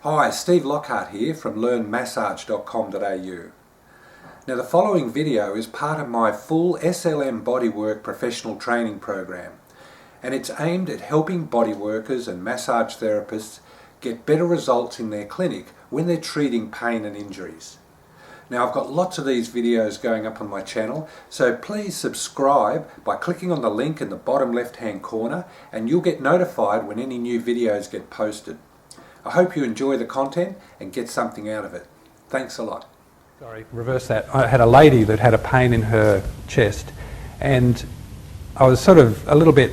Hi, Steve Lockhart here from learnmassage.com.au. Now the following video is part of my full SLM Bodywork professional training program, and it's aimed at helping body workers and massage therapists get better results in their clinic when they're treating pain and injuries. Now I've got lots of these videos going up on my channel, so please subscribe by clicking on the link in the bottom left hand corner and you'll get notified when any new videos get posted. I hope you enjoy the content and get something out of it. Thanks a lot. Sorry, reverse that. I had a lady that had a pain in her chest, and I was sort of a little bit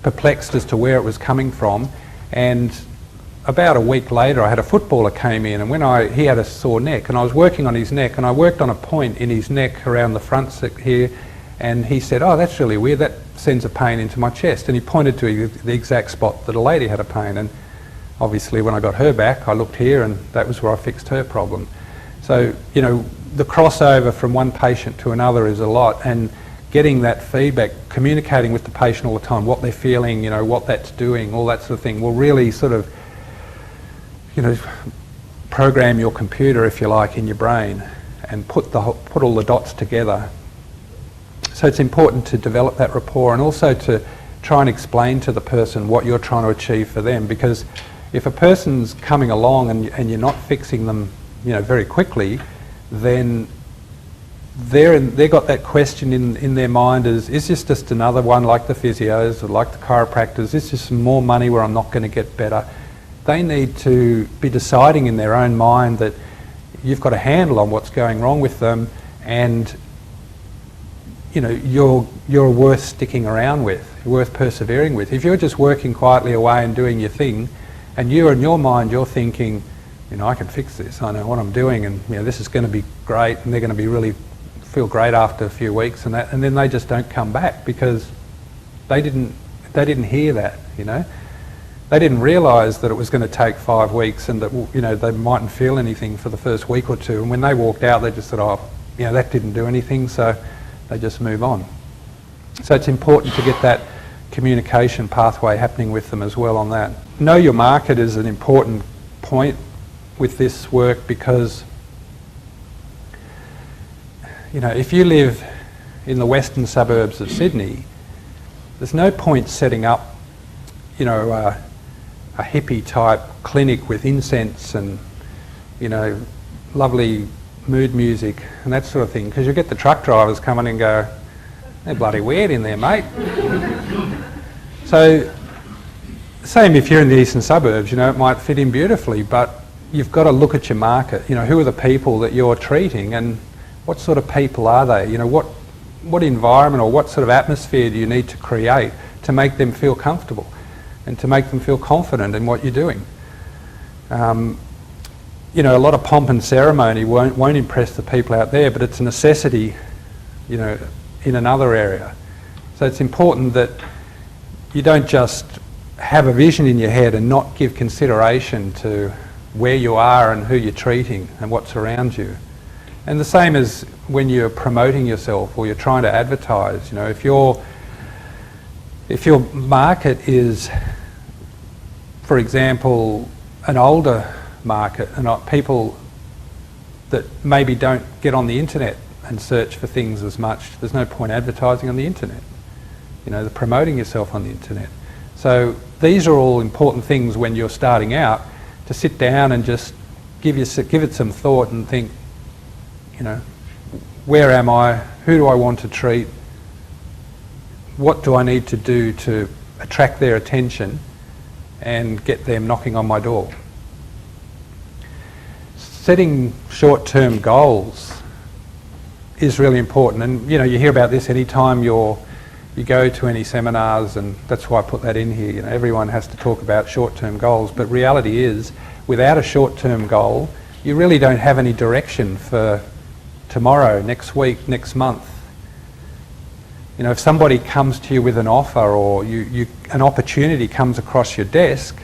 perplexed as to where it was coming from. And about a week later I had a footballer came in, and he had a sore neck, and I was working on his neck, and I worked on a point in his neck around the front here, and he said, "Oh, that's really weird, that sends a pain into my chest." And he pointed to the exact spot that a lady had a pain, and obviously when I got her back I looked here and that was where I fixed her problem. So, you know, the crossover from one patient to another is a lot, and getting that feedback, communicating with the patient all the time, what they're feeling, you know, what that's doing, all that sort of thing, will really sort of, you know, program your computer, if you like, in your brain and put all the dots together. So it's important to develop that rapport and also to try and explain to the person what you're trying to achieve for them, because if a person's coming along and you're not fixing them, you know, very quickly, then they've got that question in their mind: is this just another one like the physios or like the chiropractors? Is this just some more money where I'm not going to get better? They need to be deciding in their own mind that you've got a handle on what's going wrong with them, and you know, you're worth sticking around with, worth persevering with. If you're just working quietly away and doing your thing, and in your mind you're thinking, you know, I can fix this, I know what I'm doing, and you know, this is going to be great, and they're going to be really feel great after a few weeks, and then they just don't come back because they didn't hear that, you know. They didn't realise that it was going to take 5 weeks and that, you know, they mightn't feel anything for the first week or two, and when they walked out they just said, oh, you know, that didn't do anything, so they just move on. So it's important to get that communication pathway happening with them as well on that. Know your market is an important point with this work, because you know, if you live in the western suburbs of Sydney, there's no point setting up, you know, a hippie type clinic with incense and, you know, lovely mood music and that sort of thing, because you get the truck drivers coming and go, they're bloody weird in there, mate. So, same if you're in the eastern suburbs, you know, it might fit in beautifully, but you've got to look at your market. You know, who are the people that you're treating, and what sort of people are they? You know, what environment or what sort of atmosphere do you need to create to make them feel comfortable and to make them feel confident in what you're doing? You know, a lot of pomp and ceremony won't impress the people out there, but it's a necessity, you know, in another area. So it's important that you don't just have a vision in your head and not give consideration to where you are and who you're treating and what's around you. And the same as when you're promoting yourself or you're trying to advertise. You know, if your market is, for example, an older market and not people that maybe don't get on the internet and search for things as much, there's no point advertising on the internet. You know, promoting yourself on the internet. So these are all important things when you're starting out, to sit down and just give it some thought and think, you know, where am I? Who do I want to treat? What do I need to do to attract their attention and get them knocking on my door? Setting short-term goals is really important, and you know, you hear about this anytime you go to any seminars, and that's why I put that in here. You know, everyone has to talk about short-term goals, but reality is, without a short-term goal, you really don't have any direction for tomorrow, next week, next month. You know, if somebody comes to you with an offer, or an opportunity comes across your desk,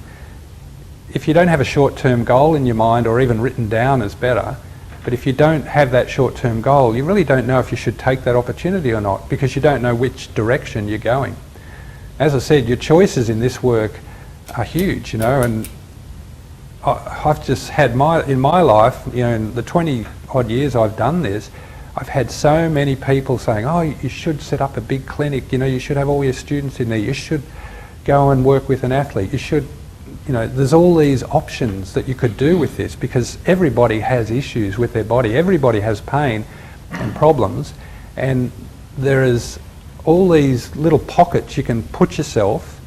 if you don't have a short-term goal in your mind, or even written down is better, but if you don't have that short-term goal, you really don't know if you should take that opportunity or not, because you don't know which direction you're going. As I said, your choices in this work are huge, you know, and I've just had in my life, you know, in the 20 odd years I've done this, I've had so many people saying, oh, you should set up a big clinic, you know, you should have all your students in there, you should go and work with an athlete, you should, you know, there's all these options that you could do with this, because everybody has issues with their body, everybody has pain and problems, and there is all these little pockets you can put yourself,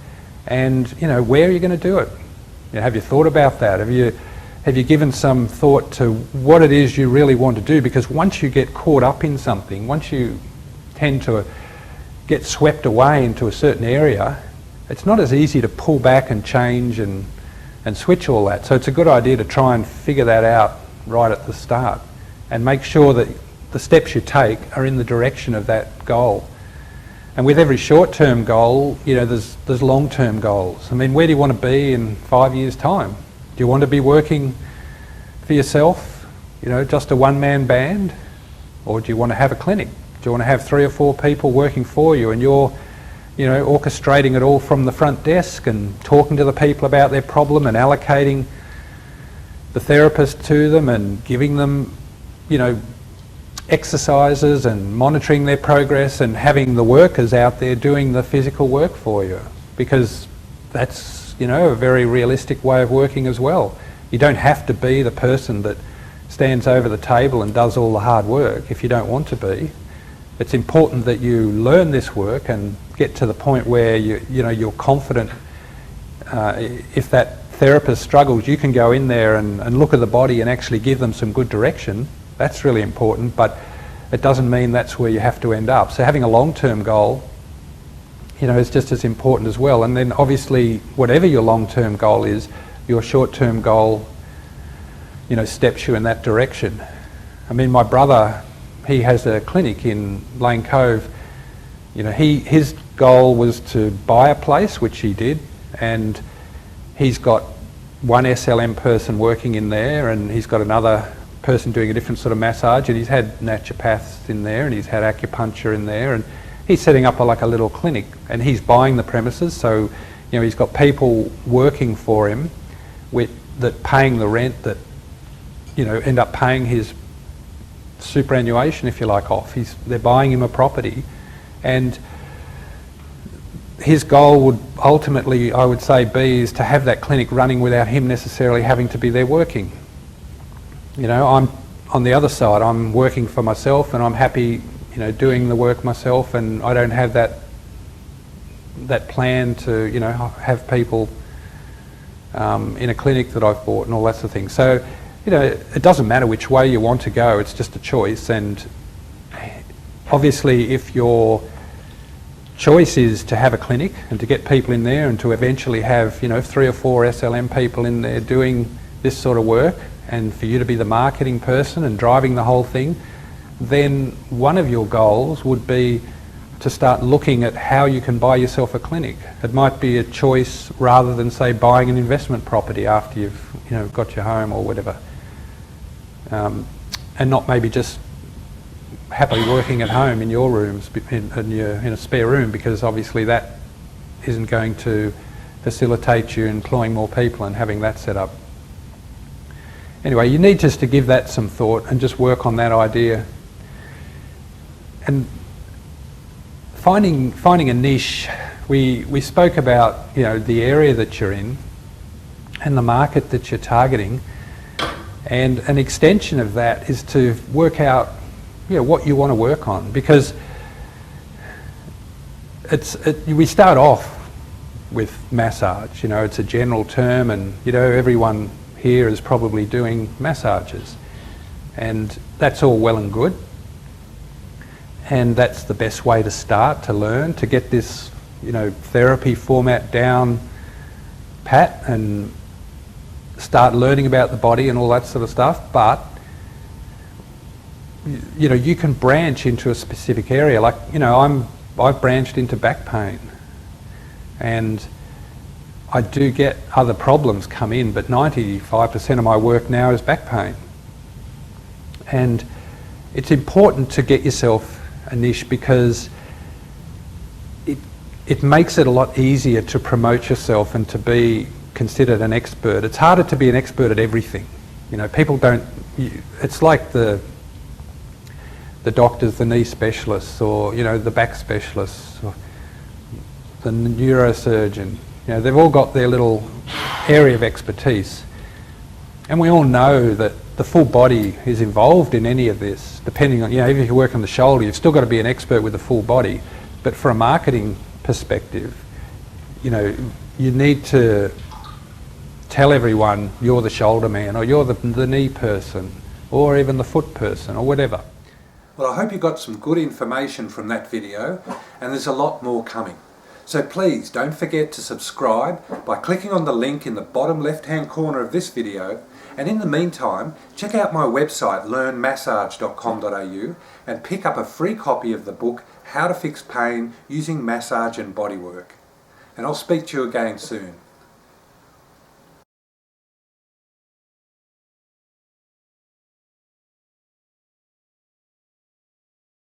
and, you know, where are you going to do it? You know, have you thought about that? Have you given some thought to what it is you really want to do? Because once you get caught up in something, once you tend to get swept away into a certain area, it's not as easy to pull back and change and switch all that. So it's a good idea to try and figure that out right at the start and make sure that the steps you take are in the direction of that goal. And with every short-term goal, you know, there's long-term goals. I mean, where do you want to be in 5 years' time? Do you want to be working for yourself, you know, just a one-man band? Or do you want to have a clinic? Do you want to have 3 or 4 people working for you, and you're, you know, orchestrating it all from the front desk and talking to the people about their problem and allocating the therapist to them and giving them, you know, exercises and monitoring their progress and having the workers out there doing the physical work for you? Because that's, you know, a very realistic way of working as well. You don't have to be the person that stands over the table and does all the hard work if you don't want to be. It's important that you learn this work and get to the point where you're confident. If that therapist struggles, you can go in there and look at the body and actually give them some good direction. That's really important, but it doesn't mean that's where you have to end up. So having a long-term goal, you know, is just as important as well. And then obviously, whatever your long-term goal is, your short-term goal, you know, steps you in that direction. I mean, my brother, he has a clinic in Lane Cove. You know, his goal was to buy a place, which he did, and he's got one SLM person working in there, and he's got another person doing a different sort of massage, and he's had naturopaths in there, and he's had acupuncture in there, and he's setting up like a little clinic, and he's buying the premises, so, you know, he's got people working for him that paying the rent, that, you know, end up paying his superannuation, if you like, off. They're buying him a property, and his goal would ultimately, I would say, is to have that clinic running without him necessarily having to be there working. You know, I'm on the other side, I'm working for myself, and I'm happy, you know, doing the work myself, and I don't have that plan to, you know, have people in a clinic that I've bought and all that sort of thing. So, you know, it doesn't matter which way you want to go, it's just a choice. And obviously, if your choice is to have a clinic and to get people in there and to eventually have, you know, 3 or 4 SLM people in there doing this sort of work, and for you to be the marketing person and driving the whole thing, then one of your goals would be to start looking at how you can buy yourself a clinic. It might be a choice rather than, say, buying an investment property after you've, you know, got your home or whatever, and not maybe just happily working at home in your rooms, in a spare room, because obviously that isn't going to facilitate you employing more people and having that set up. Anyway, you need just to give that some thought and just work on that idea. And finding a niche, we spoke about, you know, the area that you're in and the market that you're targeting, and an extension of that is to work out, you know, what you want to work on, because we start off with massage, you know, it's a general term, and, you know, everyone here is probably doing massages, and that's all well and good, and that's the best way to start, to learn, to get this, you know, therapy format down pat and start learning about the body and all that sort of stuff. But, you know, you can branch into a specific area. Like, you know, I've branched into back pain, and I do get other problems come in, but 95% of my work now is back pain. And it's important to get yourself a niche, because it makes it a lot easier to promote yourself and to be considered an expert. It's harder to be an expert at everything. You know, people don't. It's like the doctors, the knee specialists, or you know, the back specialists, or the neurosurgeon. You know, they've all got their little area of expertise, and we all know that the full body is involved in any of this. Depending on, you know, even if you work on the shoulder, you've still got to be an expert with the full body. But for a marketing perspective, you know, you need to tell everyone you're the shoulder man, or you're the knee person, or even the foot person, or whatever. Well, I hope you got some good information from that video, and there's a lot more coming. So please don't forget to subscribe by clicking on the link in the bottom left-hand corner of this video, and in the meantime, check out my website learnmassage.com.au and pick up a free copy of the book How to Fix Pain Using Massage and Bodywork. And I'll speak to you again soon.